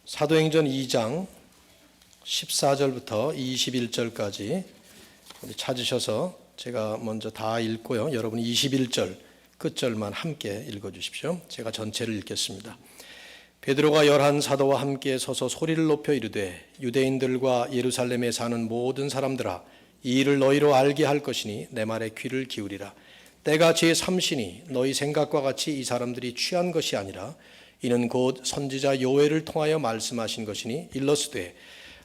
사도행전 2장 14절부터 21절까지 찾으셔서 제가 먼저 다 읽고요. 여러분 21절 끝절만 함께 읽어주십시오. 제가 전체를 읽겠습니다. 베드로가 열한 사도와 함께 서서 소리를 높여 이르되 유대인들과 예루살렘에 사는 모든 사람들아, 이 일을 너희로 알게 할 것이니 내 말에 귀를 기울이라. 때가 제3시니 너희 생각과 같이 이 사람들이 취한 것이 아니라 이는 곧 선지자 요엘을 통하여 말씀하신 것이니 일러스되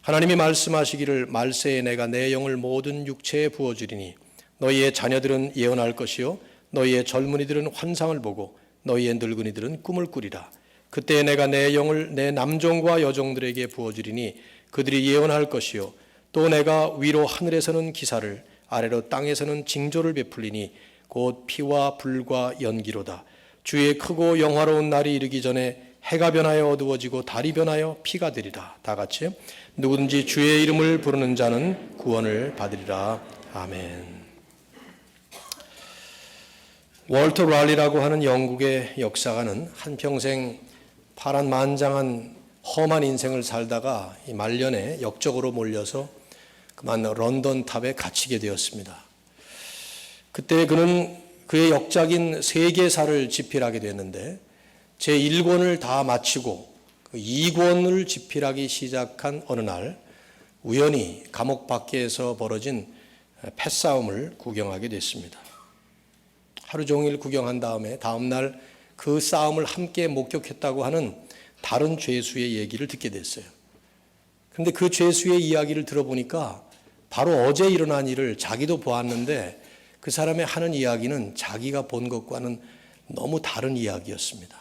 하나님이 말씀하시기를 말세에 내가 내 영을 모든 육체에 부어주리니 너희의 자녀들은 예언할 것이요 너희의 젊은이들은 환상을 보고 너희의 늙은이들은 꿈을 꾸리라. 그때 내가 내 영을 내 남종과 여종들에게 부어주리니 그들이 예언할 것이요 또 내가 위로 하늘에서는 기사를 아래로 땅에서는 징조를 베풀리니 곧 피와 불과 연기로다. 주의 크고 영화로운 날이 이르기 전에 해가 변하여 어두워지고 달이 변하여 피가 되리라. 다 같이 누구든지 주의 이름을 부르는 자는 구원을 받으리라. 아멘. 월터 랄리라고 하는 영국의 역사가는 한평생 파란만장한 험한 인생을 살다가 이 말년에 역적으로 몰려서 그만 런던 탑에 갇히게 되었습니다. 그때 그는 그의 역작인 세계사를 집필하게 됐는데 제1권을 다 마치고 그 2권을 집필하기 시작한 어느 날 우연히 감옥 밖에서 벌어진 패싸움을 구경하게 됐습니다. 하루 종일 구경한 다음에 다음 날 그 싸움을 함께 목격했다고 하는 다른 죄수의 얘기를 듣게 됐어요. 그런데 그 죄수의 이야기를 들어보니까 바로 어제 일어난 일을 자기도 보았는데 그 사람의 하는 이야기는 자기가 본 것과는 너무 다른 이야기였습니다.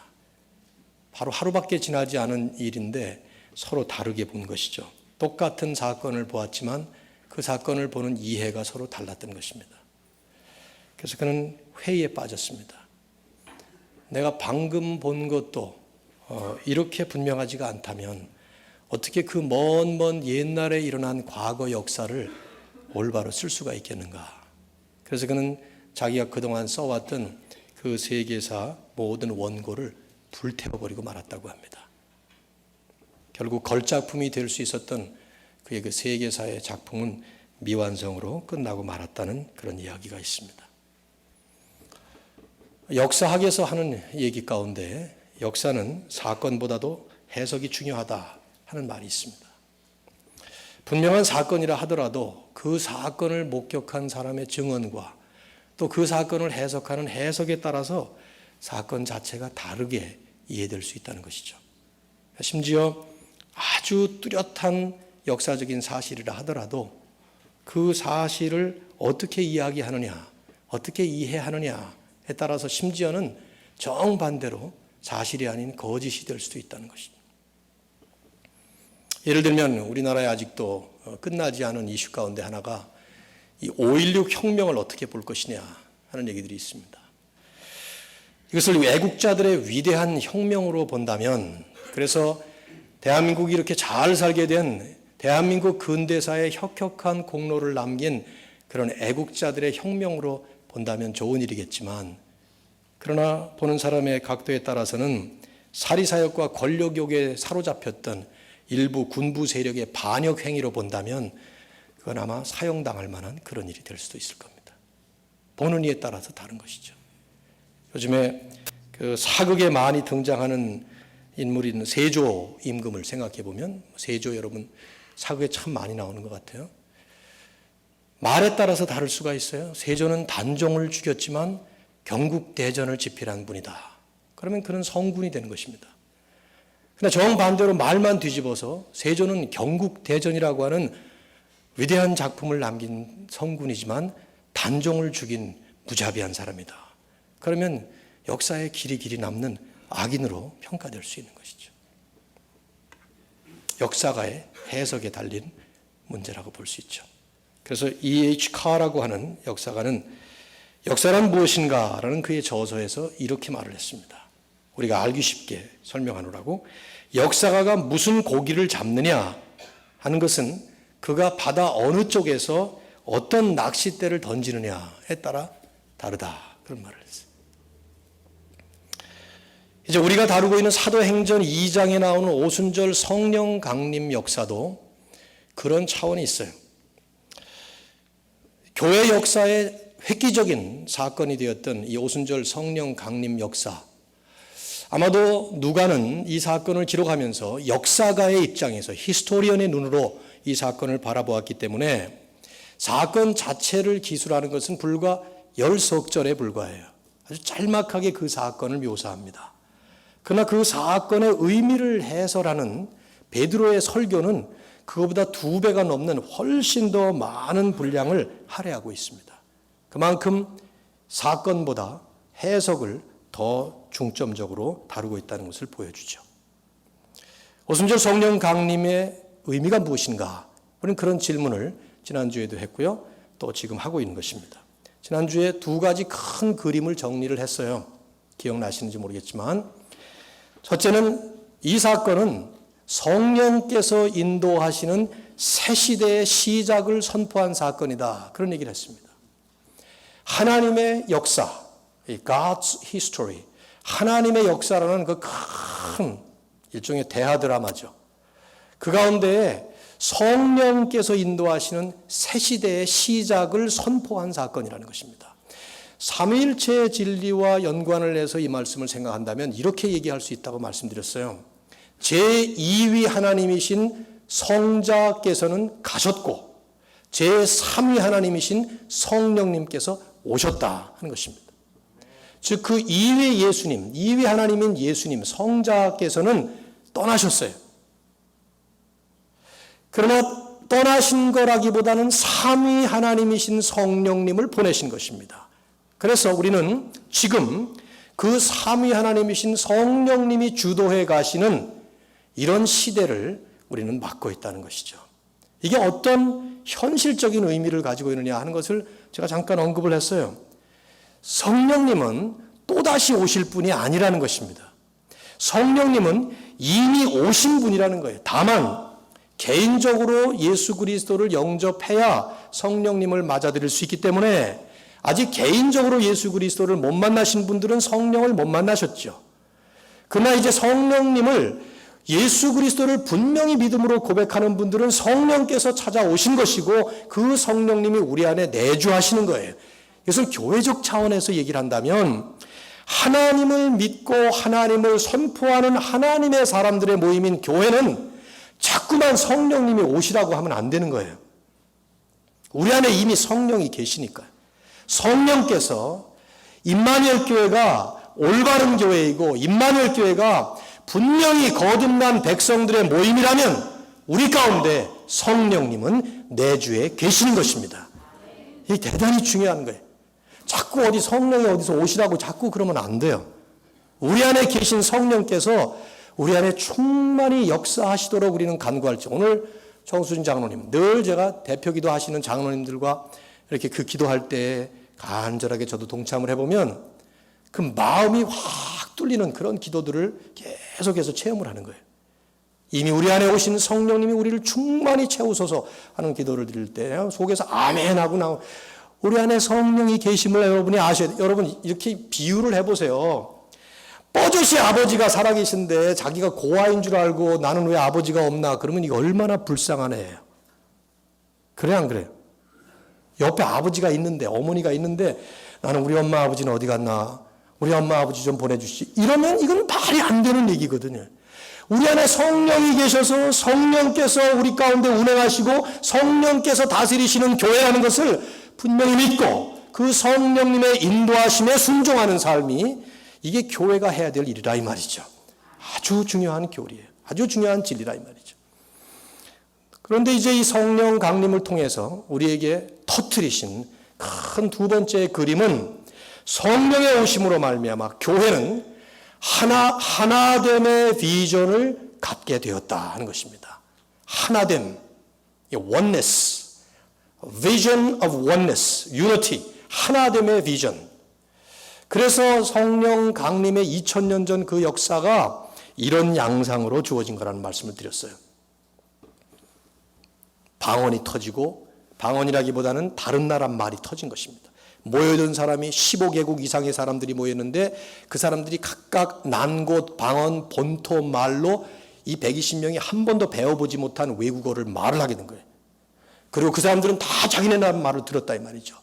바로 하루밖에 지나지 않은 일인데 서로 다르게 본 것이죠. 똑같은 사건을 보았지만 그 사건을 보는 이해가 서로 달랐던 것입니다. 그래서 그는 회의에 빠졌습니다. 내가 방금 본 것도 이렇게 분명하지가 않다면 어떻게 그 먼 옛날에 일어난 과거 역사를 올바로 쓸 수가 있겠는가. 그래서 그는 자기가 그동안 써왔던 그 세계사 모든 원고를 불태워버리고 말았다고 합니다. 결국 걸작품이 될 수 있었던 그의 그 세계사의 작품은 미완성으로 끝나고 말았다는 그런 이야기가 있습니다. 역사학에서 하는 얘기 가운데 역사는 사건보다도 해석이 중요하다 하는 말이 있습니다. 분명한 사건이라 하더라도 그 사건을 목격한 사람의 증언과 또 그 사건을 해석하는 해석에 따라서 사건 자체가 다르게 이해될 수 있다는 것이죠. 심지어 아주 뚜렷한 역사적인 사실이라 하더라도 그 사실을 어떻게 이야기하느냐, 어떻게 이해하느냐에 따라서 심지어는 정반대로 사실이 아닌 거짓이 될 수도 있다는 것입니다. 예를 들면 우리나라에 아직도 끝나지 않은 이슈 가운데 하나가 이 5.16 혁명을 어떻게 볼 것이냐 하는 얘기들이 있습니다. 이것을 애국자들의 위대한 혁명으로 본다면, 그래서 대한민국이 이렇게 잘 살게 된 대한민국 근대사의 혁혁한 공로를 남긴 그런 애국자들의 혁명으로 본다면 좋은 일이겠지만, 그러나 보는 사람의 각도에 따라서는 사리사욕과 권력욕에 사로잡혔던 일부 군부 세력의 반역 행위로 본다면 그건 아마 사형당할 만한 그런 일이 될 수도 있을 겁니다. 보는 이에 따라서 다른 것이죠. 요즘에 그 사극에 많이 등장하는 인물인 세조 임금을 생각해 보면, 세조 여러분 사극에 참 많이 나오는 것 같아요. 말에 따라서 다를 수가 있어요. 세조는 단종을 죽였지만 경국대전을 집필한 분이다. 그러면 그는 성군이 되는 것입니다. 그러나 정반대로 말만 뒤집어서 세조는 경국대전이라고 하는 위대한 작품을 남긴 성군이지만 단종을 죽인 무자비한 사람이다. 그러면 역사에 길이 남는 악인으로 평가될 수 있는 것이죠. 역사가의 해석에 달린 문제라고 볼 수 있죠. 그래서 E.H. 카라고 하는 역사가는 역사란 무엇인가 라는 그의 저서에서 이렇게 말을 했습니다. 우리가 알기 쉽게 설명하노라고, 역사가가 무슨 고기를 잡느냐 하는 것은 그가 바다 어느 쪽에서 어떤 낚싯대를 던지느냐에 따라 다르다, 그런 말을 했어요. 이제 우리가 다루고 있는 사도행전 2장에 나오는 오순절 성령 강림 역사도 그런 차원이 있어요. 교회 역사의 획기적인 사건이 되었던 이 오순절 성령 강림 역사, 아마도 누가는 이 사건을 기록하면서 역사가의 입장에서 히스토리언의 눈으로 이 사건을 바라보았기 때문에 사건 자체를 기술하는 것은 불과 10석절에 불과해요. 아주 짤막하게 그 사건을 묘사합니다. 그러나 그 사건의 의미를 해설하는 베드로의 설교는 그것보다 2배가 넘는 훨씬 더 많은 분량을 할애하고 있습니다. 그만큼 사건보다 해석을 더 중점적으로 다루고 있다는 것을 보여주죠. 오순절 성령 강림의 의미가 무엇인가? 우리는 그런 질문을 지난주에도 했고요. 또 지금 하고 있는 것입니다. 지난주에 2가지 큰 그림을 정리를 했어요. 기억나시는지 모르겠지만, 첫째는 이 사건은 성령께서 인도하시는 새 시대의 시작을 선포한 사건이다. 그런 얘기를 했습니다. 하나님의 역사, God's history, 하나님의 역사라는 그 큰 일종의 대하 드라마죠. 그 가운데에 성령께서 인도하시는 새 시대의 시작을 선포한 사건이라는 것입니다. 삼위일체의 진리와 연관을 해서 이 말씀을 생각한다면 이렇게 얘기할 수 있다고 말씀드렸어요. 제2위 하나님이신 성자께서는 가셨고 제3위 하나님이신 성령님께서 오셨다 하는 것입니다. 즉 그 2위 예수님, 2위 하나님인 예수님, 성자께서는 떠나셨어요. 그러나 떠나신 거라기보다는 3위 하나님이신 성령님을 보내신 것입니다. 그래서 우리는 지금 그 3위 하나님이신 성령님이 주도해 가시는 이런 시대를 우리는 맡고 있다는 것이죠. 이게 어떤 현실적인 의미를 가지고 있느냐 하는 것을 제가 잠깐 언급을 했어요. 성령님은 또다시 오실 분이 아니라는 것입니다. 성령님은 이미 오신 분이라는 거예요. 다만 개인적으로 예수 그리스도를 영접해야 성령님을 맞아들일 수 있기 때문에 아직 개인적으로 예수 그리스도를 못 만나신 분들은 성령을 못 만나셨죠. 그러나 이제 성령님을 예수 그리스도를 분명히 믿음으로 고백하는 분들은 성령께서 찾아오신 것이고 그 성령님이 우리 안에 내주하시는 거예요. 이것을 교회적 차원에서 얘기를 한다면 하나님을 믿고 하나님을 선포하는 하나님의 사람들의 모임인 교회는 자꾸만 성령님이 오시라고 하면 안 되는 거예요. 우리 안에 이미 성령이 계시니까요. 성령께서 임마누엘 교회가 올바른 교회이고 임마누엘 교회가 분명히 거듭난 백성들의 모임이라면 우리 가운데 성령님은 내주에 계시는 것입니다. 이게 대단히 중요한 거예요. 자꾸 어디 성령이 어디서 오시라고 자꾸 그러면 안 돼요. 우리 안에 계신 성령께서 우리 안에 충만히 역사하시도록 우리는 간구할지. 오늘 정수진 장로님, 늘 제가 대표기도 하시는 장로님들과 이렇게 그 기도할 때 간절하게 저도 동참을 해보면 그 마음이 확 뚫리는 그런 기도들을 계속해서 체험을 하는 거예요. 이미 우리 안에 오신 성령님이 우리를 충만히 채우소서 하는 기도를 드릴 때 속에서 아멘 하고 나오고 우리 안에 성령이 계심을 여러분이 아셔야 돼요. 여러분 이렇게 비유를 해보세요. 뻐젓이 아버지가 살아계신데 자기가 고아인 줄 알고 나는 왜 아버지가 없나 그러면 이거 얼마나 불쌍한 애예요. 그래 안 그래요? 옆에 아버지가 있는데 어머니가 있는데 나는 우리 엄마 아버지는 어디 갔나 우리 엄마 아버지 좀 보내주시 이러면 이건 말이 안 되는 얘기거든요. 우리 안에 성령이 계셔서 성령께서 우리 가운데 운행하시고 성령께서 다스리시는 교회라는 것을 분명히 믿고 그 성령님의 인도하심에 순종하는 삶이 이게 교회가 해야 될 일이라 이 말이죠. 아주 중요한 교리예요. 아주 중요한 진리라 이 말이죠. 그런데 이제 이 성령 강림을 통해서 우리에게 터뜨리신 큰 2번째 그림은 성령의 오심으로 말미암아 교회는 하나됨의 비전을 갖게 되었다 하는 것입니다. 하나됨, oneness, vision of oneness, unity, 하나됨의 비전. 그래서 성령 강림의 2000년 전 그 역사가 이런 양상으로 주어진 거라는 말씀을 드렸어요. 방언이 터지고 방언이라기보다는 다른 나라 말이 터진 것입니다. 모여든 사람이 15개국 이상의 사람들이 모였는데 그 사람들이 각각 난 곳, 방언, 본토 말로 이 120명이 한 번도 배워보지 못한 외국어를 말을 하게 된 거예요. 그리고 그 사람들은 다 자기네 나라 말을 들었다 이 말이죠.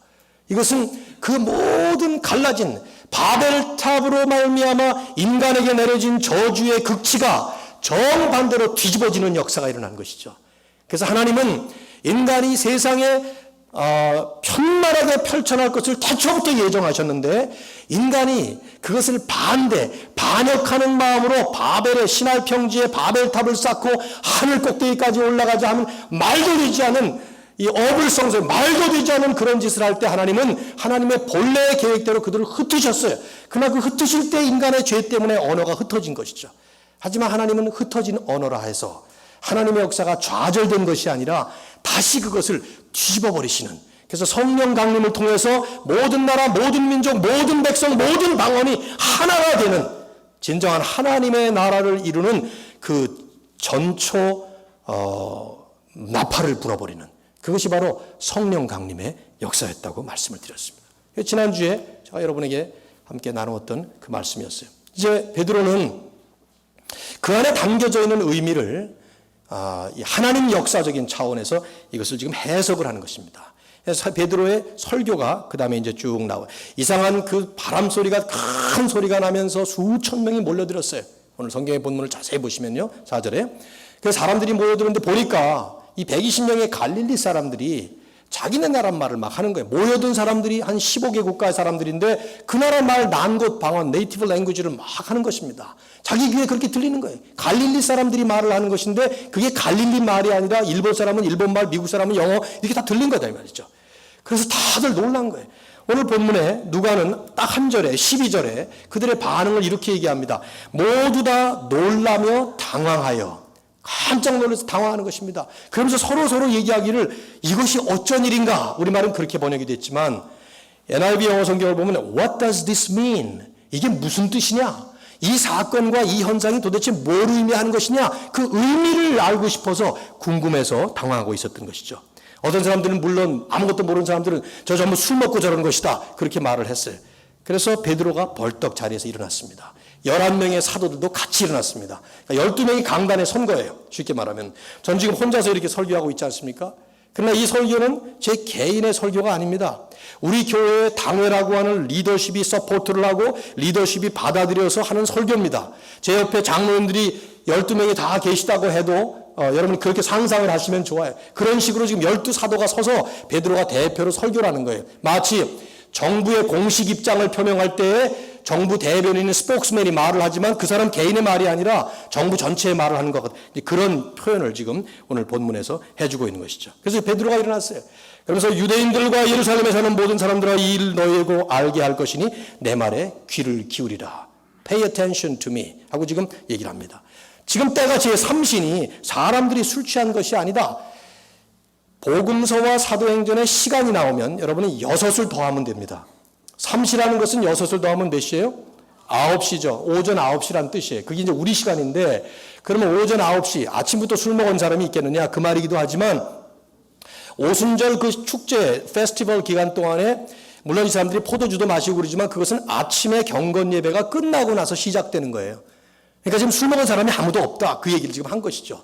이것은 그 모든 갈라진 바벨탑으로 말미암아 인간에게 내려진 저주의 극치가 정반대로 뒤집어지는 역사가 일어난 것이죠. 그래서 하나님은 인간이 세상에 편만하게 펼쳐날 것을 태초부터 예정하셨는데 인간이 그것을 반역하는 마음으로 바벨의 신할 평지에 바벨탑을 쌓고 하늘 꼭대기까지 올라가자 하면 말도 되지 않은 이 어불성설, 말도 되지 않은 그런 짓을 할 때 하나님은 하나님의 본래의 계획대로 그들을 흩으셨어요. 그러나 그 흩으실 때 인간의 죄 때문에 언어가 흩어진 것이죠. 하지만 하나님은 흩어진 언어라 해서 하나님의 역사가 좌절된 것이 아니라 다시 그것을 뒤집어 버리시는, 그래서 성령 강림을 통해서 모든 나라, 모든 민족, 모든 백성, 모든 방언이 하나가 되는 진정한 하나님의 나라를 이루는 그 전초 나팔을 불어버리는 그것이 바로 성령 강림의 역사였다고 말씀을 드렸습니다. 지난주에 제가 여러분에게 함께 나누었던 그 말씀이었어요. 이제 베드로는 그 안에 담겨져 있는 의미를 하나님 역사적인 차원에서 이것을 지금 해석을 하는 것입니다. 그래서 베드로의 설교가 그 다음에 이제 쭉 나와요. 이상한 그 바람 소리가 큰 소리가 나면서 수천 명이 몰려들었어요. 오늘 성경의 본문을 자세히 보시면요, 4절에 그 사람들이 몰려들었는데 보니까 이 120명의 갈릴리 사람들이 자기네 나라 말을 막 하는 거예요. 모여든 사람들이 한 15개 국가의 사람들인데 그 나라 말 난곳 방언 네이티브 랭귀지를 막 하는 것입니다. 자기 귀에 그렇게 들리는 거예요. 갈릴리 사람들이 말을 하는 것인데 그게 갈릴리 말이 아니라 일본 사람은 일본 말, 미국 사람은 영어 이렇게 다 들린 거다 이 말이죠. 그래서 다들 놀란 거예요. 오늘 본문에 누가는 딱 한 절에 12절에 그들의 반응을 이렇게 얘기합니다. 모두 다 놀라며 당황하여, 깜짝 놀라서 당황하는 것입니다. 그러면서 서로 얘기하기를 이것이 어쩐 일인가, 우리말은 그렇게 번역이 됐지만 NIV 영어 성경을 보면 What does this mean? 이게 무슨 뜻이냐? 이 사건과 이 현상이 도대체 뭘 의미하는 것이냐? 그 의미를 알고 싶어서 궁금해서 당황하고 있었던 것이죠. 어떤 사람들은 물론 아무것도 모르는 사람들은 저 전부 술 먹고 저러는 것이다 그렇게 말을 했어요. 그래서 베드로가 벌떡 자리에서 일어났습니다. 11명의 사도들도 같이 일어났습니다. 12명이 강단에 선 거예요. 쉽게 말하면 전 지금 혼자서 이렇게 설교하고 있지 않습니까? 그러나 이 설교는 제 개인의 설교가 아닙니다. 우리 교회의 당회라고 하는 리더십이 서포트를 하고 리더십이 받아들여서 하는 설교입니다. 제 옆에 장로님들이 12명이 다 계시다고 해도 여러분이 그렇게 상상을 하시면 좋아요. 그런 식으로 지금 12사도가 서서 베드로가 대표로 설교를 하는 거예요. 마치 정부의 공식 입장을 표명할 때에 정부 대변인인 스포크스맨이 말을 하지만 그 사람 개인의 말이 아니라 정부 전체의 말을 하는 것 같아요. 그런 표현을 지금 오늘 본문에서 해주고 있는 것이죠. 그래서 베드로가 일어났어요. 그러면서 유대인들과 예루살렘에 사는 모든 사람들아 이 일 너희에게 알게 할 것이니 내 말에 귀를 기울이라. Pay attention to me 하고 지금 얘기를 합니다. 지금 때가 제3신이 사람들이 술 취한 것이 아니다. 복음서와 사도행전에 시간이 나오면 여러분이 6을 더하면 됩니다. 3시라는 것은 6을 더하면 몇 시예요? 9시죠. 오전 9시라는 뜻이에요. 그게 이제 우리 시간인데 그러면 오전 9시 아침부터 술 먹은 사람이 있겠느냐 그 말이기도 하지만 오순절 그 축제 페스티벌 기간 동안에 물론 이 사람들이 포도주도 마시고 그러지만 그것은 아침에 경건 예배가 끝나고 나서 시작되는 거예요. 그러니까 지금 술 먹은 사람이 아무도 없다. 그 얘기를 지금 한 것이죠.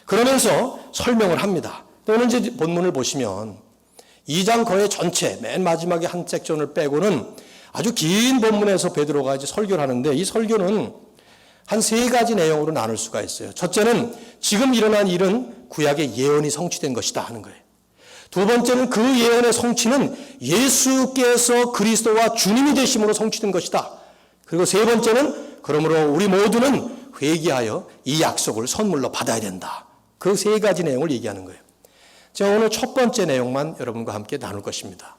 그러면서 설명을 합니다. 오늘 이제 본문을 보시면 2장 거의 전체 맨 마지막에 한 섹션을 빼고는 아주 긴 본문에서 베드로가 이제 설교를 하는데 이 설교는 한 3가지 내용으로 나눌 수가 있어요. 첫째는 지금 일어난 일은 구약의 예언이 성취된 것이다 하는 거예요. 두 번째는 그 예언의 성취는 예수께서 그리스도와 주님이 되심으로 성취된 것이다. 그리고 세 번째는 그러므로 우리 모두는 회개하여 이 약속을 선물로 받아야 된다. 그 3가지 내용을 얘기하는 거예요. 제가 오늘 첫 번째 내용만 여러분과 함께 나눌 것입니다.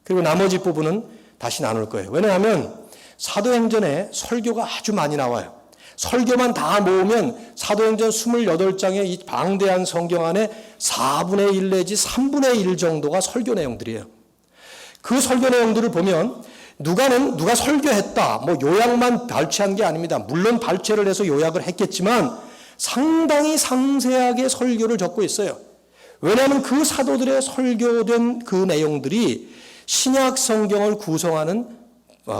그리고 나머지 부분은 다시 나눌 거예요. 왜냐하면 사도행전에 설교가 아주 많이 나와요. 설교만 다 모으면 사도행전 28장의 이 방대한 성경 안에 4분의 1 내지 3분의 1 정도가 설교 내용들이에요. 그 설교 내용들을 보면 누가 설교했다, 뭐 요약만 발췌한 게 아닙니다. 물론 발췌를 해서 요약을 했겠지만 상당히 상세하게 설교를 적고 있어요. 왜냐하면 그 사도들의 설교된 그 내용들이 신약 성경을 구성하는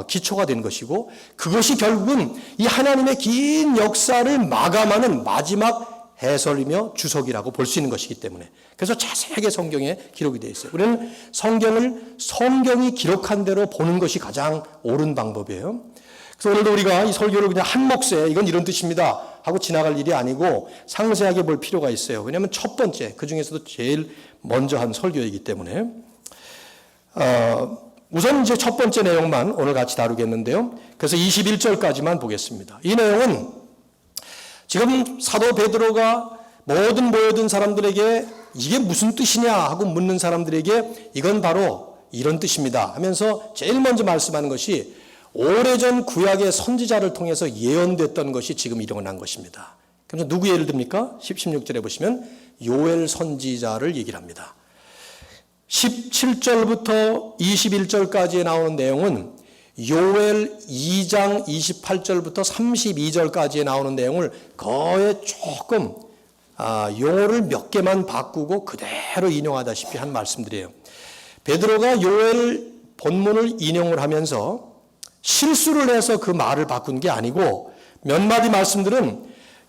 기초가 된 것이고, 그것이 결국은 이 하나님의 긴 역사를 마감하는 마지막 해설이며 주석이라고 볼 수 있는 것이기 때문에, 그래서 자세하게 성경에 기록이 되어 있어요. 우리는 성경을 성경이 기록한 대로 보는 것이 가장 옳은 방법이에요. 그래서 오늘도 우리가 이 설교를 그냥 한 몫에 이건 이런 뜻입니다 하고 지나갈 일이 아니고 상세하게 볼 필요가 있어요. 왜냐하면 첫 번째, 그 중에서도 제일 먼저 한 설교이기 때문에 우선 이제 첫 번째 내용만 오늘 같이 다루겠는데요. 그래서 21절까지만 보겠습니다. 이 내용은 지금 사도 베드로가 모든 모여든 사람들에게 이게 무슨 뜻이냐 하고 묻는 사람들에게 이건 바로 이런 뜻입니다 하면서 제일 먼저 말씀하는 것이 오래전 구약의 선지자를 통해서 예언됐던 것이 지금 일어난 것입니다. 그래서 누구 예를 듭니까? 16절에 보시면 요엘 선지자를 얘기를 합니다. 17절부터 21절까지에 나오는 내용은 요엘 2장 28절부터 32절까지에 나오는 내용을 거의 조금 용어를 몇 개만 바꾸고 그대로 인용하다시피 한 말씀들이에요. 베드로가 요엘 본문을 인용을 하면서 실수를 해서 그 말을 바꾼 게 아니고 몇 마디 말씀들은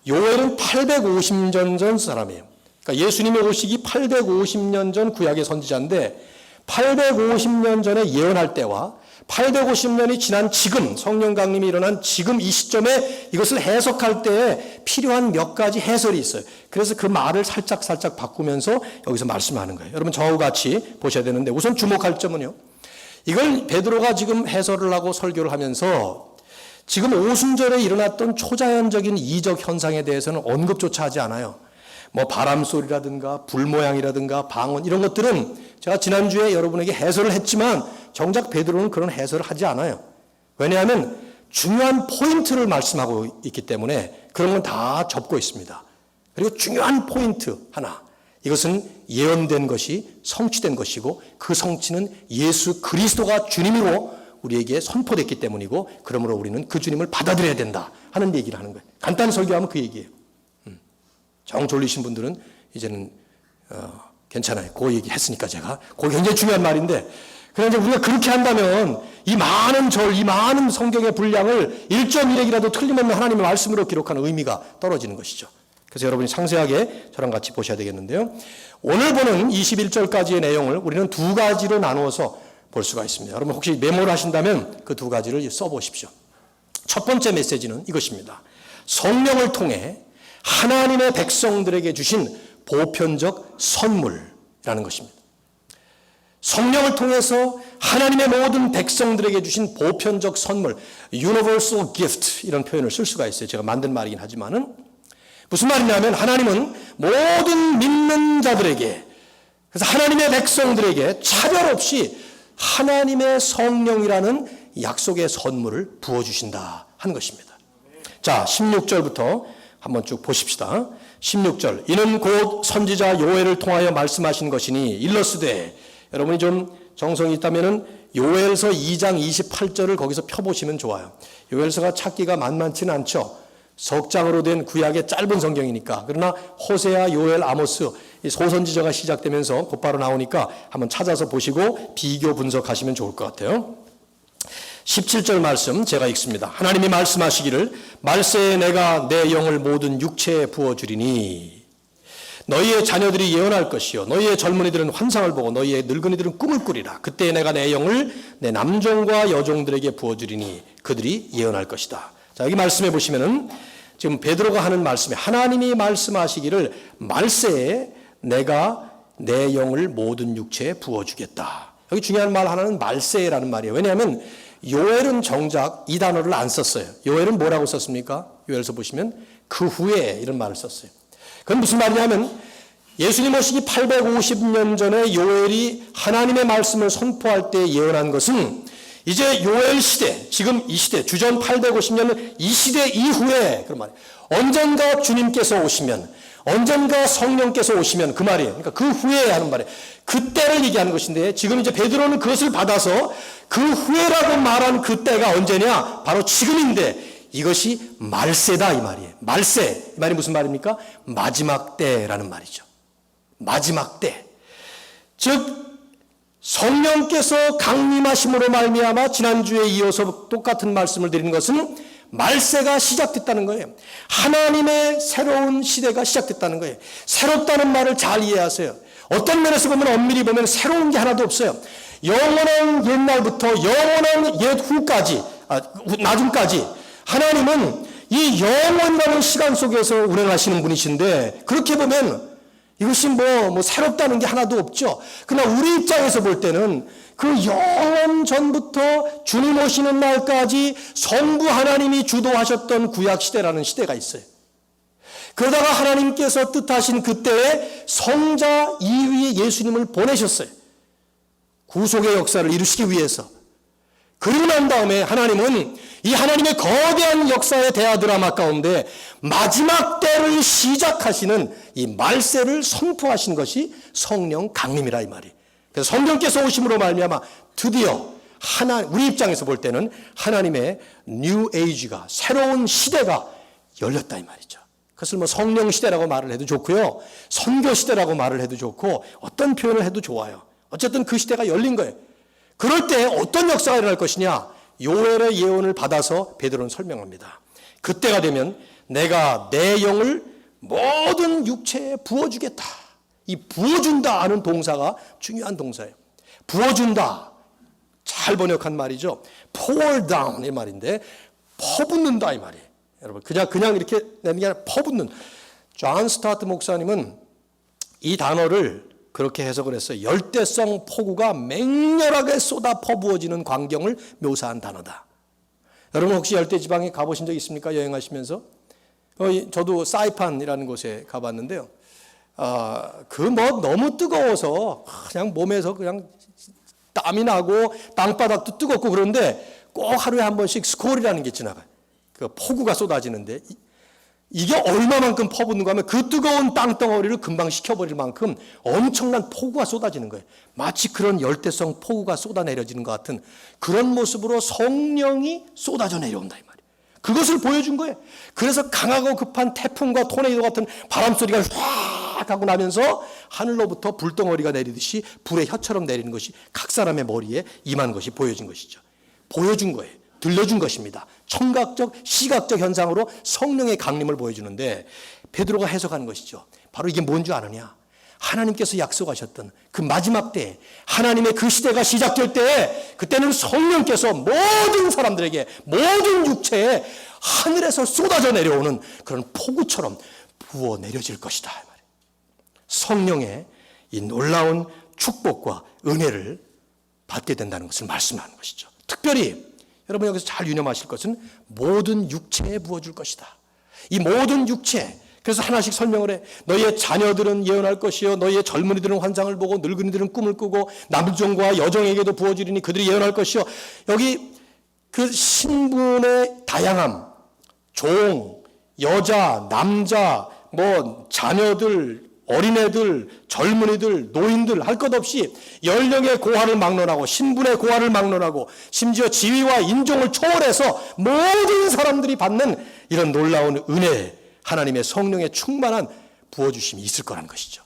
요엘은 850년 전 사람이에요. 그러니까 예수님이 오시기 850년 전 구약의 선지자인데 850년 전에 예언할 때와 850년이 지난 지금 성령 강림이 일어난 지금 이 시점에 이것을 해석할 때에 필요한 몇 가지 해설이 있어요. 그래서 그 말을 살짝 바꾸면서 여기서 말씀하는 거예요. 여러분 저하고 같이 보셔야 되는데 우선 주목할 점은요. 이걸 베드로가 지금 해설을 하고 설교를 하면서 지금 오순절에 일어났던 초자연적인 이적 현상에 대해서는 언급조차 하지 않아요. 뭐 바람 소리라든가 불 모양이라든가 방언 이런 것들은 제가 지난주에 여러분에게 해설을 했지만 정작 베드로는 그런 해설을 하지 않아요. 왜냐하면 중요한 포인트를 말씀하고 있기 때문에 그런 건 다 접고 있습니다. 그리고 중요한 포인트 하나, 이것은 예언된 것이 성취된 것이고 그 성취는 예수 그리스도가 주님으로 우리에게 선포됐기 때문이고 그러므로 우리는 그 주님을 받아들여야 된다 하는 얘기를 하는 거예요. 간단히 설교하면 그 얘기예요. 정 졸리신 분들은 이제는 괜찮아요. 그 얘기 했으니까 제가. 그거 굉장히 중요한 말인데 그런데 우리가 그렇게 한다면 이 많은 절, 이 많은 성경의 분량을 1.1핵이라도 틀림없는 하나님의 말씀으로 기록하는 의미가 떨어지는 것이죠. 그래서 여러분이 상세하게 저랑 같이 보셔야 되겠는데요. 오늘 보는 21절까지의 내용을 우리는 두 가지로 나누어서 볼 수가 있습니다. 여러분 혹시 메모를 하신다면 그 두 가지를 써보십시오. 첫 번째 메시지는 이것입니다. 성령을 통해 하나님의 백성들에게 주신 보편적 선물이라는 것입니다. 성령을 통해서 하나님의 모든 백성들에게 주신 보편적 선물, universal gift 이런 표현을 쓸 수가 있어요. 제가 만든 말이긴 하지만은 무슨 말이냐면 하나님은 모든 믿는 자들에게, 그래서 하나님의 백성들에게 차별 없이 하나님의 성령이라는 약속의 선물을 부어주신다 하는 것입니다. 자, 16절부터 한번 쭉 보십시다. 16절, 이는 곧 선지자 요엘을 통하여 말씀하신 것이니 일러스되, 여러분이 좀 정성이 있다면은 요엘서 2장 28절을 거기서 펴보시면 좋아요. 요엘서가 찾기가 만만치는 않죠. 석장으로 된 구약의 짧은 성경이니까. 그러나 호세아, 요엘, 아모스 이 소선지자가 시작되면서 곧바로 나오니까 한번 찾아서 보시고 비교 분석하시면 좋을 것 같아요. 17절 말씀 제가 읽습니다. 하나님이 말씀하시기를 말세에 내가 내 영을 모든 육체에 부어주리니 너희의 자녀들이 예언할 것이요 너희의 젊은이들은 환상을 보고 너희의 늙은이들은 꿈을 꾸리라. 그때 내가 내 영을 내 남종과 여종들에게 부어주리니 그들이 예언할 것이다. 자, 여기 말씀해 보시면은 지금 베드로가 하는 말씀에 하나님이 말씀하시기를 말세에 내가 내 영을 모든 육체에 부어주겠다. 여기 중요한 말 하나는 말세라는 말이에요. 왜냐하면 요엘은 정작 이 단어를 안 썼어요. 요엘은 뭐라고 썼습니까? 요엘서 보시면 그 후에 이런 말을 썼어요. 그건 무슨 말이냐면 예수님 오시기 850년 전에 요엘이 하나님의 말씀을 선포할 때 예언한 것은 이제 요엘 시대, 지금 이 시대, 주전 850년 이 시대 이후에 그런 말이에요. 언젠가 주님께서 오시면, 언젠가 성령께서 오시면 그 말이에요. 그러니까 그 후에 하는 말이에요. 그때를 얘기하는 것인데 지금 이제 베드로는 그것을 받아서 그 후에라고 말한 그때가 언제냐? 바로 지금인데 이것이 말세다 이 말이에요. 말세, 이 말이 무슨 말입니까? 마지막 때라는 말이죠. 마지막 때. 즉 성령께서 강림하심으로 말미암아 지난주에 이어서 똑같은 말씀을 드리는 것은 말세가 시작됐다는 거예요. 하나님의 새로운 시대가 시작됐다는 거예요. 새롭다는 말을 잘 이해하세요. 어떤 면에서 보면 엄밀히 보면 새로운 게 하나도 없어요. 영원한 옛날부터 영원한 옛 후까지, 나중까지 하나님은 이 영원이라는 시간 속에서 운행하시는 분이신데, 그렇게 보면 이것이 뭐 새롭다는 게 하나도 없죠. 그러나 우리 입장에서 볼 때는 그 영원 전부터 주님 오시는 날까지 성부 하나님이 주도하셨던 구약시대라는 시대가 있어요. 그러다가 하나님께서 뜻하신 그때에 성자 이위의 예수님을 보내셨어요. 구속의 역사를 이루시기 위해서. 그러고 난 다음에 하나님은 이 하나님의 거대한 역사의 대하드라마 가운데 마지막 때를 시작하시는 이 말세를 선포하신 것이 성령 강림이라 이 말이에요. 그래서 성령께서 오심으로 말미암아 드디어 우리 입장에서 볼 때는 하나님의 뉴 에이지가, 새로운 시대가 열렸다 이 말이죠. 그것을 뭐 성령 시대라고 말을 해도 좋고요, 선교 시대라고 말을 해도 좋고, 어떤 표현을 해도 좋아요. 어쨌든 그 시대가 열린 거예요. 그럴 때 어떤 역사가 일어날 것이냐? 요엘의 예언을 받아서 베드로는 설명합니다. 그때가 되면 내가 내 영을 모든 육체에 부어주겠다. 이 부어준다 하는 동사가 중요한 동사예요. 부어준다. 잘 번역한 말이죠. pour down 이 말인데, 퍼붓는다 이 말이에요. 여러분 그냥 이렇게 내는 게 아니라 퍼붓는. 존 스타트 목사님은 이 단어를 그렇게 해석을 했어요. 열대성 폭우가 맹렬하게 쏟아 퍼부어지는 광경을 묘사한 단어다. 여러분 혹시 열대지방에 가보신 적 있습니까? 여행하시면서? 저도 사이판이라는 곳에 가봤는데요. 너무 뜨거워서 그냥 몸에서 그냥 땀이 나고 땅바닥도 뜨겁고, 그런데 꼭 하루에 한 번씩 스콜이라는 게 지나가요. 그 폭우가 쏟아지는데 이게 얼마만큼 퍼붓는가 하면 그 뜨거운 땅덩어리를 금방 식혀버릴 만큼 엄청난 폭우가 쏟아지는 거예요. 마치 그런 열대성 폭우가 쏟아내려지는 것 같은 그런 모습으로 성령이 쏟아져 내려온다 이 말이에요. 그것을 보여준 거예요. 그래서 강하고 급한 태풍과 토네이도 같은 바람소리가 확 하고 나면서 하늘로부터 불덩어리가 내리듯이 불의 혀처럼 내리는 것이 각 사람의 머리에 임한 것이 보여진 것이죠. 보여준 거예요. 들려준 것입니다. 청각적, 시각적 현상으로 성령의 강림을 보여주는데, 베드로가 해석하는 것이죠. 바로 이게 뭔 줄 아느냐? 하나님께서 약속하셨던 그 마지막 때에, 하나님의 그 시대가 시작될 때에, 그때는 성령께서 모든 사람들에게, 모든 육체에 하늘에서 쏟아져 내려오는 그런 폭우처럼 부어 내려질 것이다. 성령의 이 놀라운 축복과 은혜를 받게 된다는 것을 말씀하는 것이죠. 특별히 여러분 여기서 잘 유념하실 것은 모든 육체에 부어줄 것이다. 이 모든 육체, 그래서 하나씩 설명을 해. 너희의 자녀들은 예언할 것이요, 너희의 젊은이들은 환상을 보고, 늙은이들은 꿈을 꾸고, 남종과 여종에게도 부어주리니 그들이 예언할 것이요. 여기 그 신분의 다양함, 종, 여자, 남자, 자녀들, 어린애들, 젊은이들, 노인들 할 것 없이 연령의 고하를 막론하고 신분의 고하를 막론하고 심지어 지위와 인종을 초월해서 모든 사람들이 받는 이런 놀라운 은혜, 하나님의 성령의 충만한 부어주심이 있을 거라는 것이죠.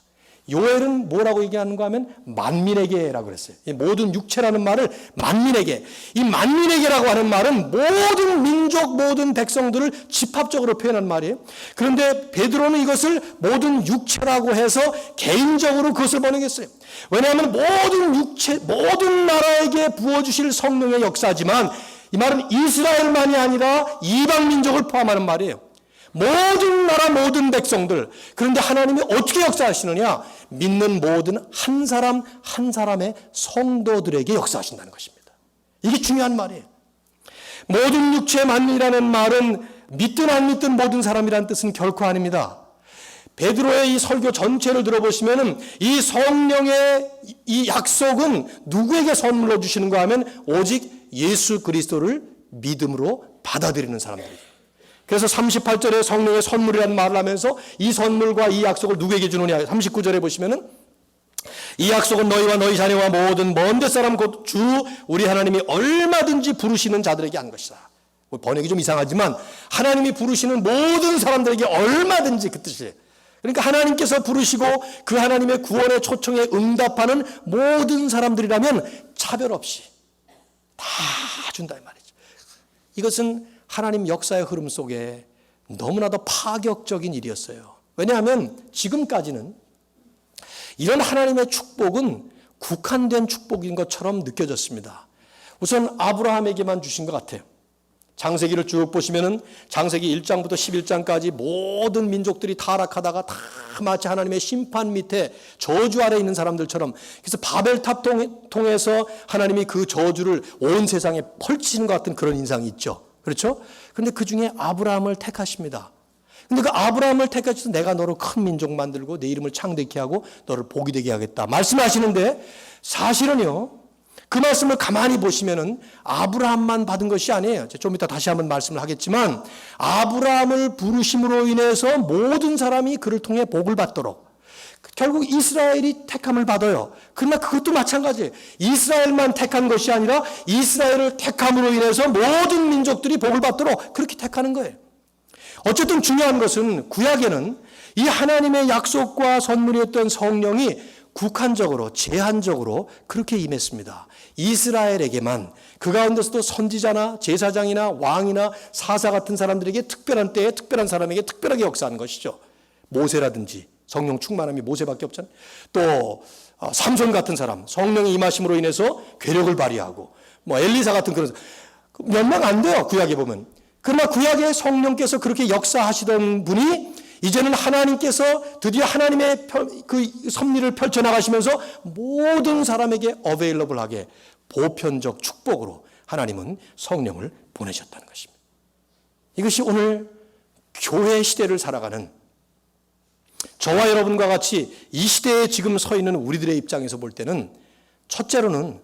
요엘은 뭐라고 얘기하는가 하면 만민에게라고 그랬어요. 이 모든 육체라는 말을 만민에게, 이 만민에게라고 하는 말은 모든 민족, 모든 백성들을 집합적으로 표현한 말이에요. 그런데 베드로는 이것을 모든 육체라고 해서 개인적으로 그것을 번역했어요. 왜냐하면 모든 육체, 모든 나라에게 부어주실 성령의 역사지만 이 말은 이스라엘만이 아니라 이방 민족을 포함하는 말이에요. 모든 나라, 모든 백성들. 그런데 하나님이 어떻게 역사하시느냐? 믿는 모든 한 사람 한 사람의 성도들에게 역사하신다는 것입니다. 이게 중요한 말이에요. 모든 육체 만민이라는 말은 믿든 안 믿든 모든 사람이라는 뜻은 결코 아닙니다. 베드로의 이 설교 전체를 들어보시면은 이 성령의 이 약속은 누구에게 선물로 주시는가 하면 오직 예수 그리스도를 믿음으로 받아들이는 사람들이에요. 그래서 38절에 성령의 선물이라는 말을 하면서 이 선물과 이 약속을 누구에게 주느냐, 39절에 보시면은 이 약속은 너희와 너희 자녀와 모든 먼데 사람 곧 주 우리 하나님이 얼마든지 부르시는 자들에게 한 것이다. 번역이 좀 이상하지만 하나님이 부르시는 모든 사람들에게 얼마든지 그 뜻이에요. 그러니까 하나님께서 부르시고 그 하나님의 구원의 초청에 응답하는 모든 사람들이라면 차별 없이 다 준다 이 말이죠. 이것은 하나님 역사의 흐름 속에 너무나도 파격적인 일이었어요. 왜냐하면 지금까지는 이런 하나님의 축복은 국한된 축복인 것처럼 느껴졌습니다. 우선 아브라함에게만 주신 것 같아요. 창세기를 쭉 보시면은 창세기 1장부터 11장까지 모든 민족들이 타락하다가 다 마치 하나님의 심판 밑에 저주 아래 있는 사람들처럼, 그래서 바벨탑 통해서 하나님이 그 저주를 온 세상에 펼치는 것 같은 그런 인상이 있죠. 그렇죠? 그런데 그 중에 아브라함을 택하십니다. 근데 그 아브라함을 택하셔서 내가 너를 큰 민족 만들고 내 이름을 창대케 하고 너를 복이 되게 하겠다 말씀하시는데, 사실은요 그 말씀을 가만히 보시면은 아브라함만 받은 것이 아니에요. 좀 이따 다시 한번 말씀을 하겠지만 아브라함을 부르심으로 인해서 모든 사람이 그를 통해 복을 받도록, 결국 이스라엘이 택함을 받아요. 그러나 그것도 마찬가지예요. 이스라엘만 택한 것이 아니라 이스라엘을 택함으로 인해서 모든 민족들이 복을 받도록 그렇게 택하는 거예요. 어쨌든 중요한 것은 구약에는 이 하나님의 약속과 선물이었던 성령이 국한적으로 제한적으로 그렇게 임했습니다. 이스라엘에게만, 그 가운데서도 선지자나 제사장이나 왕이나 사사 같은 사람들에게 특별한 때에 특별한 사람에게 특별하게 역사하는 것이죠. 모세라든지 성령 충만함이 모세밖에 없잖아요. 또 삼손 같은 사람 성령의 임하심으로 인해서 괴력을 발휘하고, 뭐 엘리사 같은 그런 몇 명 안 돼요 구약에 보면. 그러나 구약의 성령께서 그렇게 역사하시던 분이 이제는 하나님께서 드디어 하나님의 그 섭리를 펼쳐나가시면서 모든 사람에게 어베일러블하게 보편적 축복으로 하나님은 성령을 보내셨다는 것입니다. 이것이 오늘 교회 시대를 살아가는 저와 여러분과 같이 이 시대에 지금 서 있는 우리들의 입장에서 볼 때는, 첫째로는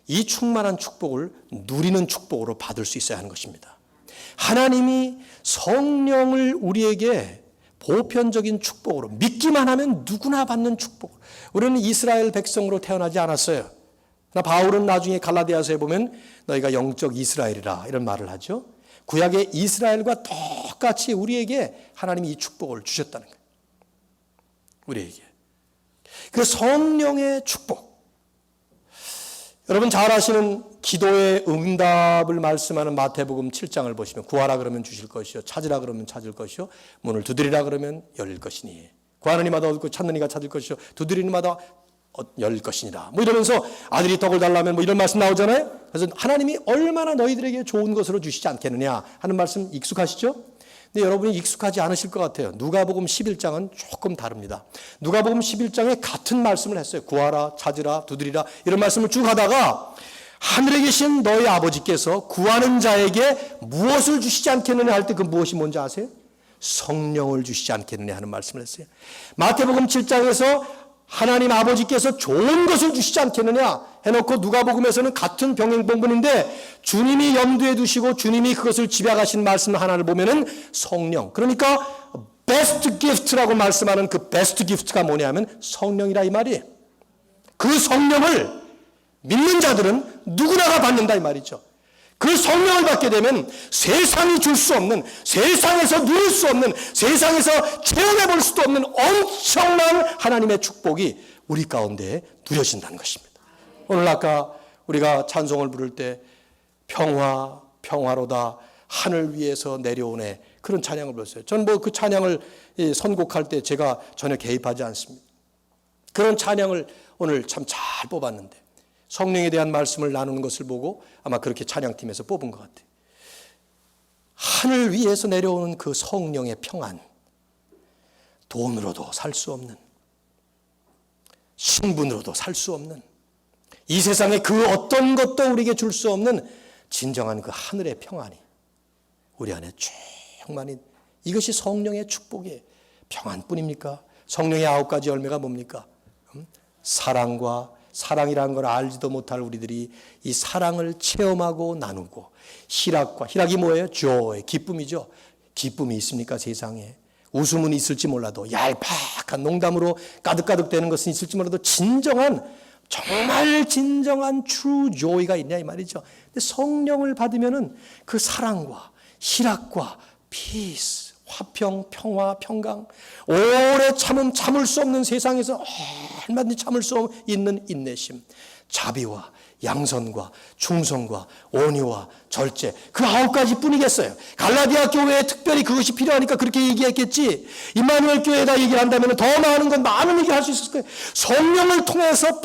이 충만한 축복을 누리는 축복으로 받을 수 있어야 하는 것입니다. 하나님이 성령을 우리에게 보편적인 축복으로, 믿기만 하면 누구나 받는 축복. 우리는 이스라엘 백성으로 태어나지 않았어요. 바울은 나중에 갈라디아서에 보면 너희가 영적 이스라엘이라 이런 말을 하죠. 구약의 이스라엘과 똑같이 우리에게 하나님이 이 축복을 주셨다는 거예요. 우리에게 그 성령의 축복. 여러분 잘 아시는 기도의 응답을 말씀하는 마태복음 7장을 보시면, 구하라 그러면 주실 것이요, 찾으라 그러면 찾을 것이요, 문을 두드리라 그러면 열릴 것이니, 구하는 이마다 얻고 찾는 이가 찾을 것이요, 두드리는 이마다 열릴 것이니라, 뭐 이러면서 아들이 떡을 달라면 뭐 이런 말씀 나오잖아요. 그래서 하나님이 얼마나 너희들에게 좋은 것으로 주시지 않겠느냐 하는 말씀 익숙하시죠? 근데 여러분이 익숙하지 않으실 것 같아요. 누가복음 11장은 조금 다릅니다. 누가복음 11장에 같은 말씀을 했어요. 구하라, 찾으라, 두드리라 이런 말씀을 쭉 하다가 하늘에 계신 너희 아버지께서 구하는 자에게 무엇을 주시지 않겠느냐 할 때 그 무엇이 뭔지 아세요? 성령을 주시지 않겠느냐 하는 말씀을 했어요. 마태복음 7장에서 하나님 아버지께서 좋은 것을 주시지 않겠느냐 해놓고 누가복음에서는 같은 병행본문인데 주님이 염두에 두시고 주님이 그것을 집약하신 말씀 하나를 보면은 성령, 그러니까 베스트 기프트라고 말씀하는 그 베스트 기프트가 뭐냐면 성령이라 이 말이에요. 그 성령을 믿는 자들은 누구나가 받는다 이 말이죠. 그 성령을 받게 되면 세상이 줄 수 없는, 세상에서 누릴 수 없는, 세상에서 체험해 볼 수도 없는 엄청난 하나님의 축복이 우리 가운데 누려진다는 것입니다. 오늘 아까 우리가 찬송을 부를 때 평화, 평화로다 하늘 위에서 내려오네 그런 찬양을 불렀어요. 저는 뭐 그 찬양을 선곡할 때 제가 전혀 개입하지 않습니다. 그런 찬양을 오늘 참 잘 뽑았는데 성령에 대한 말씀을 나누는 것을 보고 아마 그렇게 찬양팀에서 뽑은 것 같아요. 하늘 위에서 내려오는 그 성령의 평안, 돈으로도 살 수 없는, 신분으로도 살 수 없는, 이 세상에 그 어떤 것도 우리에게 줄 수 없는 진정한 그 하늘의 평안이 우리 안에 충만히, 이것이 성령의 축복이에요. 평안뿐입니까? 성령의 9가지 열매가 뭡니까? 사랑과, 사랑이라는 걸 알지도 못할 우리들이 이 사랑을 체험하고 나누고, 희락이 뭐예요? joy, 기쁨이죠. 기쁨이 있습니까 세상에? 웃음은 있을지 몰라도, 얄팍한 농담으로 가득가득 되는 것은 있을지 몰라도 진정한, 정말 진정한 true joy가 있냐 이 말이죠. 근데 성령을 받으면은 그 사랑과 희락과 peace, 화평, 평화, 평강, 오래 참을 수 없는 세상에서 얼마든지 참을 수 있는 인내심, 자비와 양선과 충성과 온유와 절제, 그 9가지 뿐이겠어요. 갈라디아 교회에 특별히 그것이 필요하니까 그렇게 얘기했겠지. 임마누엘 교회에다 얘기를 한다면 더 많은 건 많은 얘기를 할 수 있을 거예요. 성령을 통해서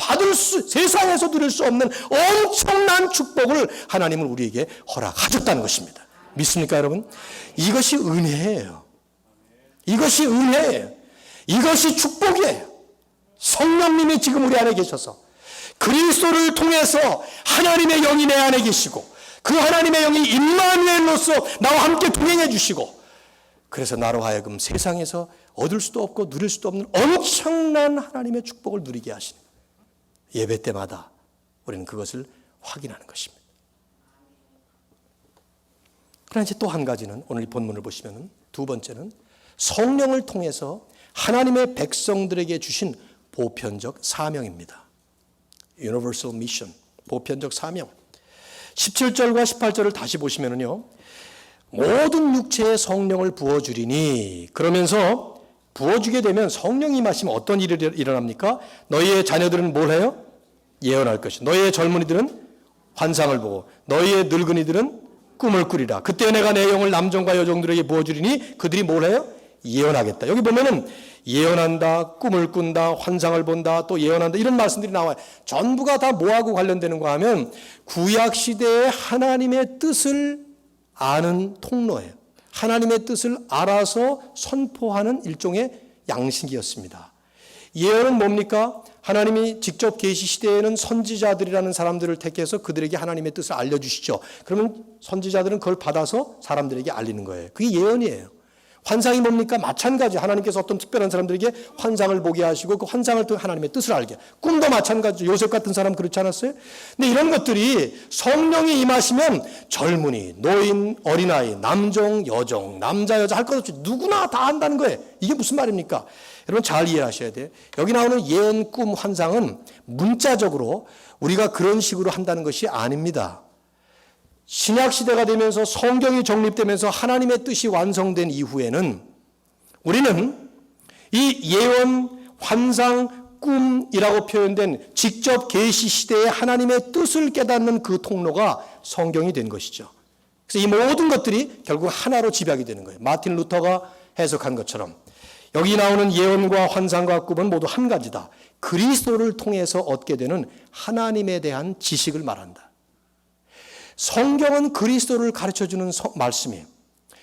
세상에서 누릴 수 없는 엄청난 축복을 하나님은 우리에게 허락하셨다는 것입니다. 믿습니까, 여러분? 이것이 은혜예요. 이것이 은혜예요. 이것이 축복이에요. 성령님이 지금 우리 안에 계셔서 그리스도를 통해서 하나님의 영이 내 안에 계시고 그 하나님의 영이 임마누엘로서 나와 함께 동행해 주시고, 그래서 나로 하여금 세상에서 얻을 수도 없고 누릴 수도 없는 엄청난 하나님의 축복을 누리게 하시는, 예배 때마다 우리는 그것을 확인하는 것입니다. 그러나 이제 또 한 가지는, 오늘 이 본문을 보시면 두 번째는 성령을 통해서 하나님의 백성들에게 주신 보편적 사명입니다. Universal Mission, 보편적 사명. 17절과 18절을 다시 보시면요, 모든 육체에 성령을 부어주리니, 그러면서 부어주게 되면 성령이 임하시면 어떤 일이 일어납니까? 너희의 자녀들은 뭘 해요? 예언할 것이. 너희의 젊은이들은 환상을 보고 너희의 늙은이들은 꿈을 꾸리라. 그때 내가 내 영을 남종과 여종들에게 부어주리니 그들이 뭘 해요? 예언하겠다. 여기 보면은 예언한다, 꿈을 꾼다, 환상을 본다, 또 예언한다, 이런 말씀들이 나와요. 전부가 다 뭐하고 관련되는가 하면 구약시대의 하나님의 뜻을 아는 통로예요. 하나님의 뜻을 알아서 선포하는 일종의 양식이었습니다. 예언은 뭡니까? 하나님이 직접 계시 시대에는 선지자들이라는 사람들을 택해서 그들에게 하나님의 뜻을 알려주시죠. 그러면 선지자들은 그걸 받아서 사람들에게 알리는 거예요. 그게 예언이에요. 환상이 뭡니까? 마찬가지. 하나님께서 어떤 특별한 사람들에게 환상을 보게 하시고 그 환상을 통해 하나님의 뜻을 알게. 꿈도 마찬가지죠. 요셉 같은 사람 그렇지 않았어요? 근데 이런 것들이 성령이 임하시면 젊은이, 노인, 어린아이, 남종, 여종, 남자, 여자 할 것 없이 누구나 다 한다는 거예요. 이게 무슨 말입니까? 여러분 잘 이해하셔야 돼요. 여기 나오는 예언, 꿈, 환상은 문자적으로 우리가 그런 식으로 한다는 것이 아닙니다. 신약 시대가 되면서 성경이 정립되면서 하나님의 뜻이 완성된 이후에는 우리는 이 예언, 환상, 꿈이라고 표현된 직접 계시 시대의 하나님의 뜻을 깨닫는 그 통로가 성경이 된 것이죠. 그래서 이 모든 것들이 결국 하나로 집약이 되는 거예요. 마틴 루터가 해석한 것처럼 여기 나오는 예언과 환상과 꿈은 모두 한 가지다. 그리스도를 통해서 얻게 되는 하나님에 대한 지식을 말한다. 성경은 그리스도를 가르쳐주는 말씀이에요.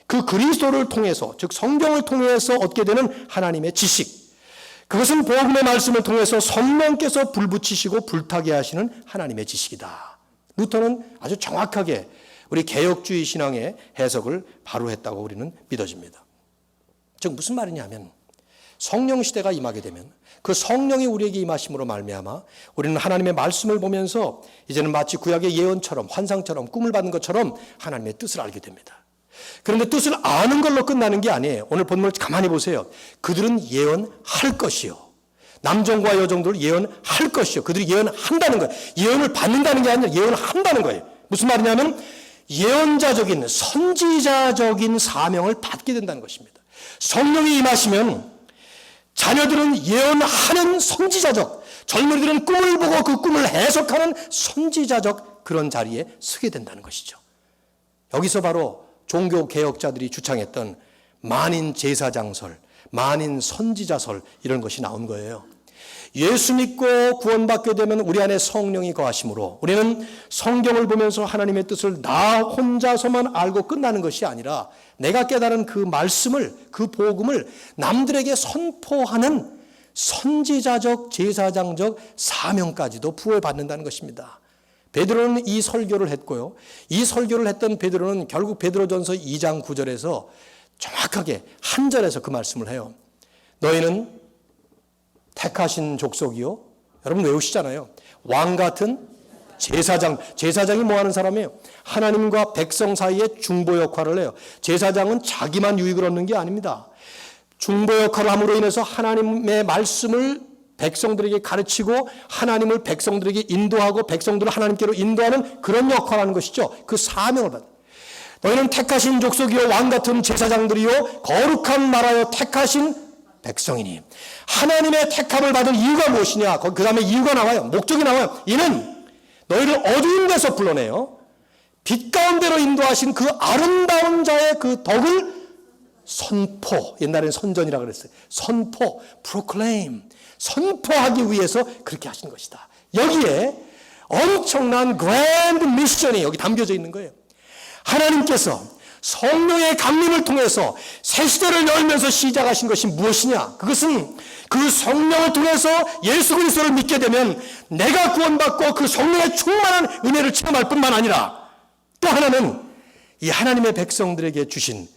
그 그리스도를 통해서, 즉 성경을 통해서 얻게 되는 하나님의 지식, 그것은 복음의 말씀을 통해서 성령께서 불붙이시고 불타게 하시는 하나님의 지식이다. 루터는 아주 정확하게 우리 개혁주의 신앙의 해석을 바로 했다고 우리는 믿어집니다. 즉 무슨 말이냐면 성령 시대가 임하게 되면 그 성령이 우리에게 임하심으로 말미암아 우리는 하나님의 말씀을 보면서 이제는 마치 구약의 예언처럼 환상처럼 꿈을 받는 것처럼 하나님의 뜻을 알게 됩니다. 그런데 뜻을 아는 걸로 끝나는 게 아니에요. 오늘 본문을 가만히 보세요. 그들은 예언할 것이요. 남종과 여종들 예언할 것이요. 그들이 예언한다는 거예요. 예언을 받는다는 게 아니라 예언한다는 거예요. 무슨 말이냐면 예언자적인 선지자적인 사명을 받게 된다는 것입니다. 성령이 임하시면 자녀들은 예언하는 선지자적, 젊은이들은 꿈을 보고 그 꿈을 해석하는 선지자적 그런 자리에 서게 된다는 것이죠. 여기서 바로 종교 개혁자들이 주창했던 만인 제사장설, 만인 선지자설 이런 것이 나온 거예요. 예수 믿고 구원받게 되면 우리 안에 성령이 거하심으로 우리는 성경을 보면서 하나님의 뜻을 나 혼자서만 알고 끝나는 것이 아니라 내가 깨달은 그 말씀을, 그 복음을 남들에게 선포하는 선지자적, 제사장적 사명까지도 부여받는다는 것입니다. 베드로는 이 설교를 했고요. 이 설교를 했던 베드로는 결국 베드로전서 2장 9절에서 정확하게 한 절에서 그 말씀을 해요. 너희는 택하신 족속이요. 여러분 외우시잖아요. 왕 같은 제사장. 제사장이 뭐 하는 사람이에요? 하나님과 백성 사이에 중보 역할을 해요. 제사장은 자기만 유익을 얻는 게 아닙니다. 중보 역할을 함으로 인해서 하나님의 말씀을 백성들에게 가르치고 하나님을 백성들에게 인도하고 백성들을 하나님께로 인도하는 그런 역할을 하는 것이죠. 그 사명을 받는. 너희는 택하신 족속이요 왕같은 제사장들이요 거룩한 나라요 택하신 백성이니. 하나님의 택함을 받은 이유가 무엇이냐? 그 다음에 이유가 나와요. 목적이 나와요. 이는 너희를 어두운 데서 불러내요 빛 가운데로 인도하신 그 아름다운 자의 그 덕을 선포, 옛날에는 선전이라고 그랬어요. 선포, proclaim, 선포하기 위해서 그렇게 하신 것이다. 여기에 엄청난 그랜드 미션이 여기 담겨져 있는 거예요. 하나님께서 성령의 강림을 통해서 새 시대를 열면서 시작하신 것이 무엇이냐? 그것은 그 성령을 통해서 예수 그리스도를 믿게 되면 내가 구원받고 그 성령의 충만한 은혜를 체험할 뿐만 아니라 또 하나는 이 하나님의 백성들에게 주신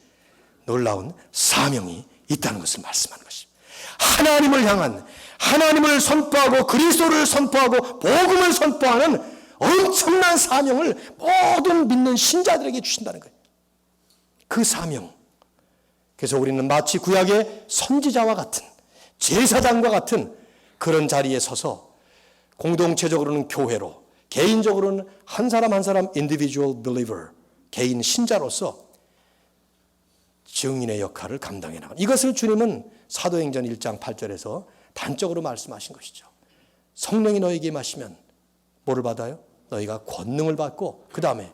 놀라운 사명이 있다는 것을 말씀하는 것입니다. 하나님을 향한, 하나님을 선포하고 그리스도를 선포하고 복음을 선포하는 엄청난 사명을 모든 믿는 신자들에게 주신다는 거예요. 그 사명. 그래서 우리는 마치 구약의 선지자와 같은, 제사장과 같은 그런 자리에 서서 공동체적으로는 교회로, 개인적으로는 한 사람 한 사람 individual believer, 개인 신자로서 증인의 역할을 감당해 나가는, 이것을 주님은 사도행전 1장 8절에서 단적으로 말씀하신 것이죠. 성령이 너희에게 임하시면 뭐를 받아요? 너희가 권능을 받고 그 다음에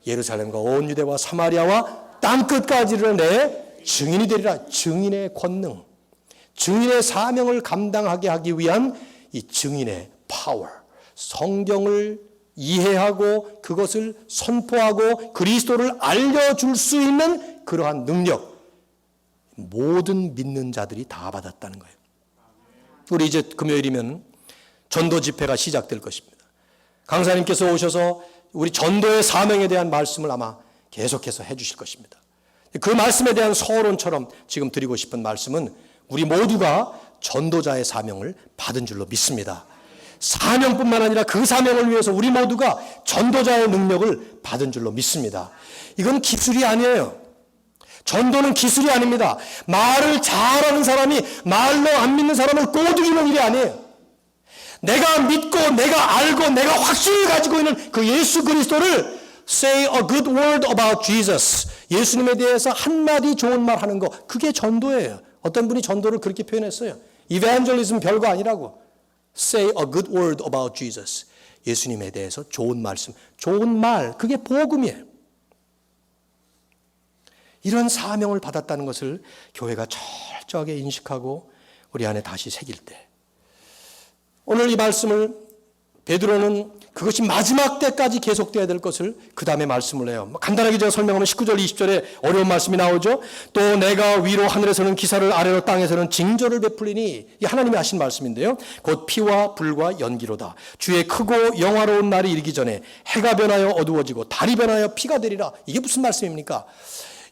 예루살렘과 온 유대와 사마리아와 땅끝까지를 내 증인이 되리라. 증인의 권능, 증인의 사명을 감당하게 하기 위한 이 증인의 파워, 성경을 이해하고 그것을 선포하고 그리스도를 알려줄 수 있는 그러한 능력, 모든 믿는 자들이 다 받았다는 거예요. 우리 이제 금요일이면 전도 집회가 시작될 것입니다. 강사님께서 오셔서 우리 전도의 사명에 대한 말씀을 아마 계속해서 해주실 것입니다. 그 말씀에 대한 서론처럼 지금 드리고 싶은 말씀은 우리 모두가 전도자의 사명을 받은 줄로 믿습니다. 사명뿐만 아니라 그 사명을 위해서 우리 모두가 전도자의 능력을 받은 줄로 믿습니다. 이건 기술이 아니에요. 전도는 기술이 아닙니다. 말을 잘하는 사람이 말로 안 믿는 사람을 꼬드기는 일이 아니에요. 내가 믿고 내가 알고 내가 확신을 가지고 있는 그 예수 그리스도를 say a good word about Jesus, 예수님에 대해서 한마디 좋은 말 하는 거, 그게 전도예요. 어떤 분이 전도를 그렇게 표현했어요. evangelism 별거 아니라고. Say a good word about Jesus. 예수님에 대해서 좋은 말씀, 좋은 말, 그게 복음이에요. 이런 사명을 받았다는 것을 교회가 철저하게 인식하고 우리 안에 다시 새길 때, 오늘 이 말씀을 베드로는 그것이 마지막 때까지 계속돼야 될 것을 그 다음에 말씀을 해요. 간단하게 제가 설명하면 19절 20절에 어려운 말씀이 나오죠. 또 내가 위로 하늘에서는 기사를 아래로 땅에서는 징조를 베풀리니, 이 하나님이 하신 말씀인데요. 곧 피와 불과 연기로다. 주의 크고 영화로운 날이 이르기 전에 해가 변하여 어두워지고 달이 변하여 피가 되리라. 이게 무슨 말씀입니까?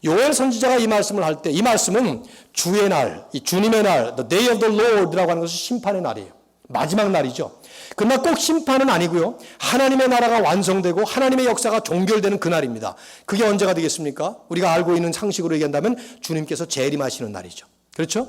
요엘 선지자가 이 말씀을 할 때 이 말씀은 주의 날, 이 주님의 날, the day of the Lord라고 하는 것은 심판의 날이에요. 마지막 날이죠. 그러나 꼭 심판은 아니고요. 하나님의 나라가 완성되고 하나님의 역사가 종결되는 그날입니다. 그게 언제가 되겠습니까? 우리가 알고 있는 상식으로 얘기한다면 주님께서 재림하시는 날이죠. 그렇죠?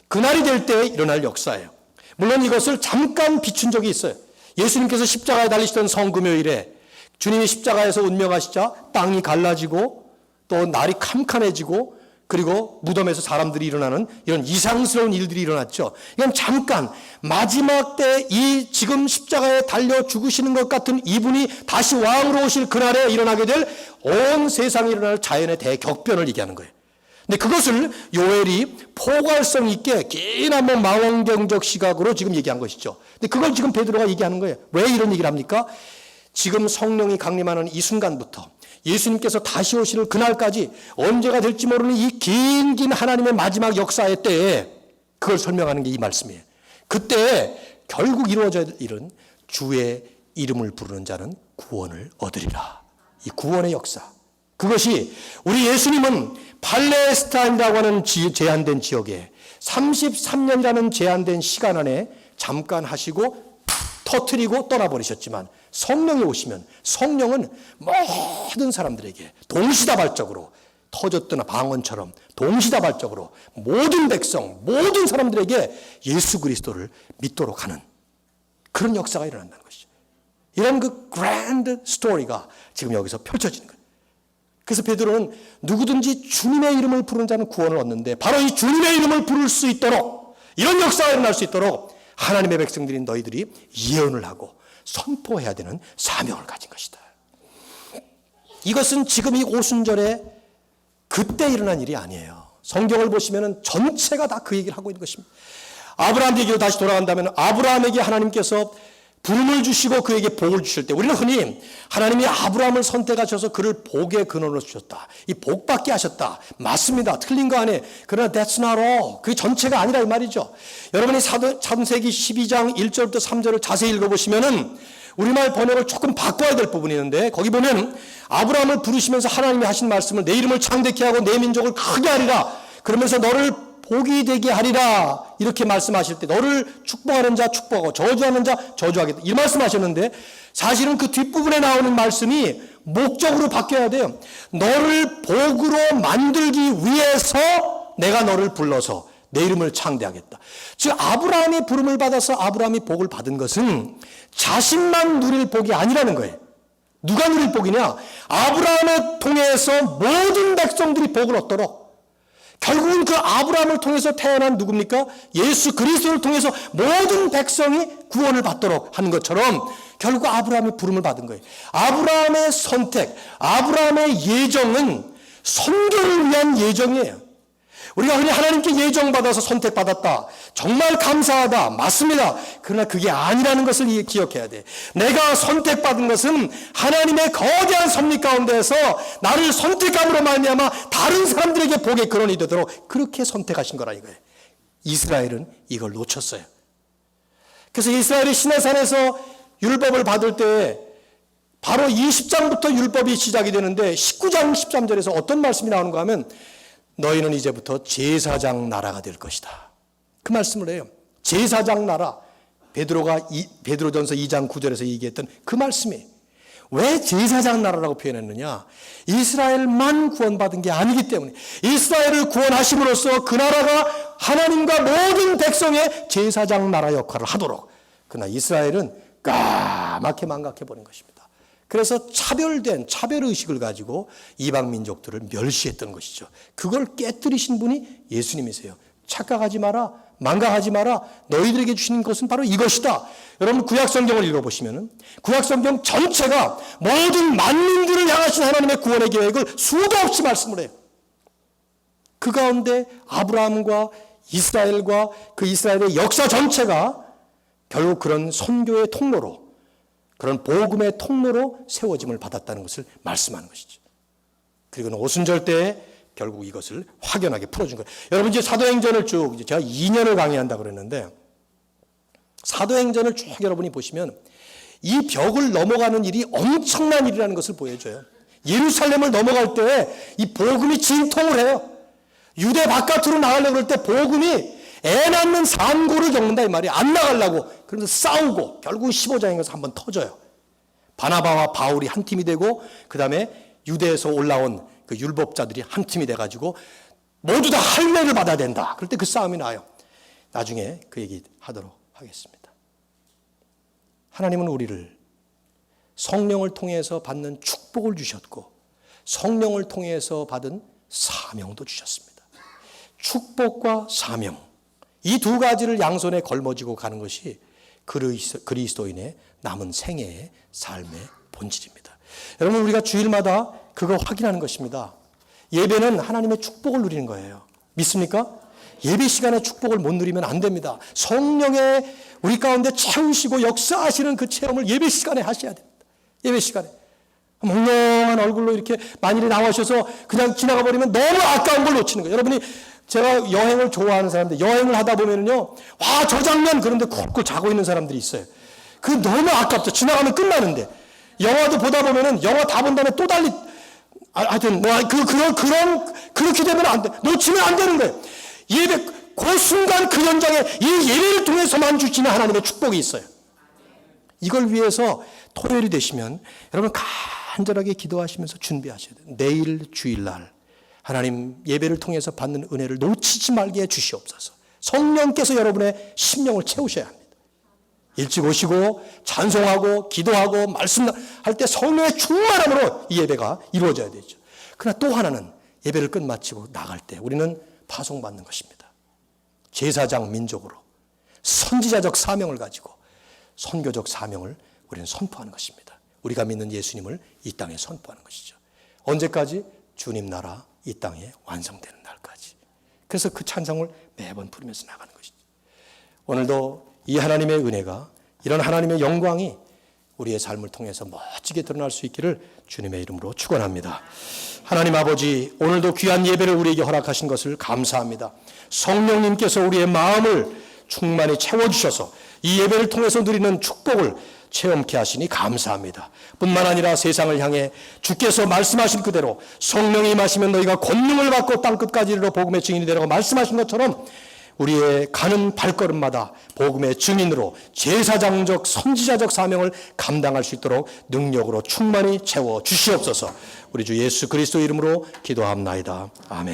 그날이 될 때 일어날 역사예요. 물론 이것을 잠깐 비춘 적이 있어요. 예수님께서 십자가에 달리시던 성금요일에 주님이 십자가에서 운명하시자 땅이 갈라지고 또 날이 캄캄해지고 그리고 무덤에서 사람들이 일어나는 이런 이상스러운 일들이 일어났죠. 이건 잠깐 마지막 때 이 지금 십자가에 달려 죽으시는 것 같은 이분이 다시 왕으로 오실 그날에 일어나게 될 온 세상에 일어날 자연의 대격변을 얘기하는 거예요. 근데 그것을 요엘이 포괄성 있게 긴 한번 망원경적 시각으로 지금 얘기한 것이죠. 근데 그걸 지금 베드로가 얘기하는 거예요. 왜 이런 얘기를 합니까? 지금 성령이 강림하는 이 순간부터 예수님께서 다시 오실 그날까지 언제가 될지 모르는 이 긴 하나님의 마지막 역사의 때에 그걸 설명하는 게 이 말씀이에요. 그때 결국 이루어져야 될 일은 주의 이름을 부르는 자는 구원을 얻으리라. 이 구원의 역사. 그것이 우리 예수님은 팔레스타인이라고 하는 제한된 지역에 33년이라는 제한된 시간 안에 잠깐 하시고 터뜨리고 떠나버리셨지만 성령이 오시면 성령은 모든 사람들에게 동시다발적으로 터졌던 방언처럼 동시다발적으로 모든 백성, 모든 사람들에게 예수 그리스도를 믿도록 하는 그런 역사가 일어난다는 것이죠. 이런 그 그랜드 스토리가 지금 여기서 펼쳐지는 거예요. 그래서 베드로는 누구든지 주님의 이름을 부르는 자는 구원을 얻는데 바로 이 주님의 이름을 부를 수 있도록 이런 역사가 일어날 수 있도록 하나님의 백성들인 너희들이 예언을 하고 선포해야 되는 사명을 가진 것이다. 이것은 지금 이 오순절에 그때 일어난 일이 아니에요. 성경을 보시면 전체가 다 그 얘기를 하고 있는 것입니다. 아브라함 얘기로 다시 돌아간다면 아브라함에게 하나님께서 부름을 주시고 그에게 복을 주실 때 우리는 흔히 하나님이 아브라함을 선택하셔서 그를 복의 근원으로 주셨다. 이 복받게 하셨다. 맞습니다. 틀린 거 아니에요. 그러나 that's not all. 그게 전체가 아니라 이 말이죠. 여러분이 창세기 12장 1절부터 3절을 자세히 읽어보시면은 우리말 번역을 조금 바꿔야 될 부분이 있는데 거기 보면 아브라함을 부르시면서 하나님이 하신 말씀을 내 이름을 창대케 하고 내 민족을 크게 하리라. 그러면서 너를 복이 되게 하리라 이렇게 말씀하실 때 너를 축복하는 자 축복하고 저주하는 자 저주하겠다 이 말씀하셨는데 사실은 그 뒷부분에 나오는 말씀이 목적으로 바뀌어야 돼요. 너를 복으로 만들기 위해서 내가 너를 불러서 내 이름을 창대하겠다. 즉 아브라함이 부름을 받아서 아브라함이 복을 받은 것은 자신만 누릴 복이 아니라는 거예요. 누가 누릴 복이냐? 아브라함을 통해서 모든 백성들이 복을 얻도록 결국은 그 아브라함을 통해서 태어난 누굽니까? 예수 그리스도를 통해서 모든 백성이 구원을 받도록 하는 것처럼 결국 아브라함이 부름을 받은 거예요. 아브라함의 선택, 아브라함의 예정은 선교를 위한 예정이에요. 우리가 흔히 하나님께 예정받아서 선택받았다. 정말 감사하다. 맞습니다. 그러나 그게 아니라는 것을 기억해야 돼. 내가 선택받은 것은 하나님의 거대한 섭리 가운데서 나를 선택함으로 말미암아 다른 사람들에게 복의 근원이 되도록 그렇게 선택하신 거라 이거예요. 이스라엘은 이걸 놓쳤어요. 그래서 이스라엘이 시내산에서 율법을 받을 때 바로 20장부터 율법이 시작이 되는데 19장 13절에서 어떤 말씀이 나오는가 하면 너희는 이제부터 제사장 나라가 될 것이다. 그 말씀을 해요. 제사장 나라. 베드로전서 2장 9절에서 얘기했던 그 말씀이에요. 왜 제사장 나라라고 표현했느냐? 이스라엘만 구원받은 게 아니기 때문에 이스라엘을 구원하심으로써 그 나라가 하나님과 모든 백성의 제사장 나라 역할을 하도록 그러나 이스라엘은 까맣게 망각해버린 것입니다. 그래서 차별의식을 가지고 이방 민족들을 멸시했던 것이죠. 그걸 깨뜨리신 분이 예수님이세요. 착각하지 마라. 망각하지 마라. 너희들에게 주신 것은 바로 이것이다. 여러분 구약성경을 읽어보시면 구약성경 전체가 모든 만민들을 향하신 하나님의 구원의 계획을 수도 없이 말씀을 해요. 그 가운데 아브라함과 이스라엘과 그 이스라엘의 역사 전체가 결국 그런 선교의 통로로 그런 복음의 통로로 세워짐을 받았다는 것을 말씀하는 것이죠. 그리고 오순절 때에 결국 이것을 확연하게 풀어준 거예요. 여러분 이제 사도행전을 쭉 제가 2년을 강의한다고 그랬는데 사도행전을 쭉 여러분이 보시면 이 벽을 넘어가는 일이 엄청난 일이라는 것을 보여줘요. 예루살렘을 넘어갈 때 이 복음이 진통을 해요. 유대 바깥으로 나가려고 할 때 복음이 애 낳는 산고를 겪는다 이 말이에요. 안 나가려고. 그래서 싸우고 결국 15장에 가서 한번 터져요. 바나바와 바울이 한 팀이 되고 그 다음에 유대에서 올라온 그 율법자들이 한 팀이 돼가지고 모두 다 할례를 받아야 된다. 그럴 때 그 싸움이 나요. 나중에 그 얘기 하도록 하겠습니다. 하나님은 우리를 성령을 통해서 받는 축복을 주셨고 성령을 통해서 받은 사명도 주셨습니다. 축복과 사명 이 두 가지를 양손에 걸머쥐고 가는 것이 그리스도인의 남은 생애의 삶의 본질입니다. 여러분 우리가 주일마다 그거 확인하는 것입니다. 예배는 하나님의 축복을 누리는 거예요. 믿습니까? 예배 시간에 축복을 못 누리면 안 됩니다. 성령의 우리 가운데 채우시고 역사하시는 그 체험을 예배 시간에 하셔야 됩니다. 예배 시간에. 몽롱한 얼굴로 이렇게 만일에 나오셔서 그냥 지나가 버리면 너무 아까운 걸 놓치는 거예요. 여러분이 제가 여행을 좋아하는 사람들, 여행을 하다 보면은요, 와, 저 장면, 그런데 쿨쿨 자고 있는 사람들이 있어요. 그 너무 아깝죠. 지나가면 끝나는데. 영화도 보다 보면은, 영화 다 본 다음에 또 달리, 하여튼, 그렇게 되면 안 돼. 놓치면 안 되는 거예요. 예배, 그 순간 그 현장에 이 예배를 통해서만 주시는 하나님의 축복이 있어요. 이걸 위해서 토요일이 되시면, 여러분 간절하게 기도하시면서 준비하셔야 돼요. 내일 주일날. 하나님 예배를 통해서 받는 은혜를 놓치지 말게 해 주시옵소서. 성령께서 여러분의 심령을 채우셔야 합니다. 일찍 오시고 찬송하고 기도하고 말씀할 때 성령의 충만함으로 이 예배가 이루어져야 되죠. 그러나 또 하나는 예배를 끝마치고 나갈 때 우리는 파송받는 것입니다. 제사장 민족으로 선지자적 사명을 가지고 선교적 사명을 우리는 선포하는 것입니다. 우리가 믿는 예수님을 이 땅에 선포하는 것이죠. 언제까지? 주님 나라 이 땅에 완성되는 날까지. 그래서 그 찬송을 매번 부르면서 나가는 것이죠. 오늘도 이 하나님의 은혜가, 이런 하나님의 영광이 우리의 삶을 통해서 멋지게 드러날 수 있기를 주님의 이름으로 축원합니다. 하나님 아버지, 오늘도 귀한 예배를 우리에게 허락하신 것을 감사합니다. 성령님께서 우리의 마음을 충만히 채워주셔서 이 예배를 통해서 누리는 축복을 체험케 하시니 감사합니다. 뿐만 아니라 세상을 향해 주께서 말씀하신 그대로 성령이 임하시면 너희가 권능을 받고 땅끝까지 이르러 복음의 증인이 되라고 말씀하신 것처럼 우리의 가는 발걸음마다 복음의 증인으로 제사장적 선지자적 사명을 감당할 수 있도록 능력으로 충만히 채워 주시옵소서. 우리 주 예수 그리스도 이름으로 기도합나이다. 아멘.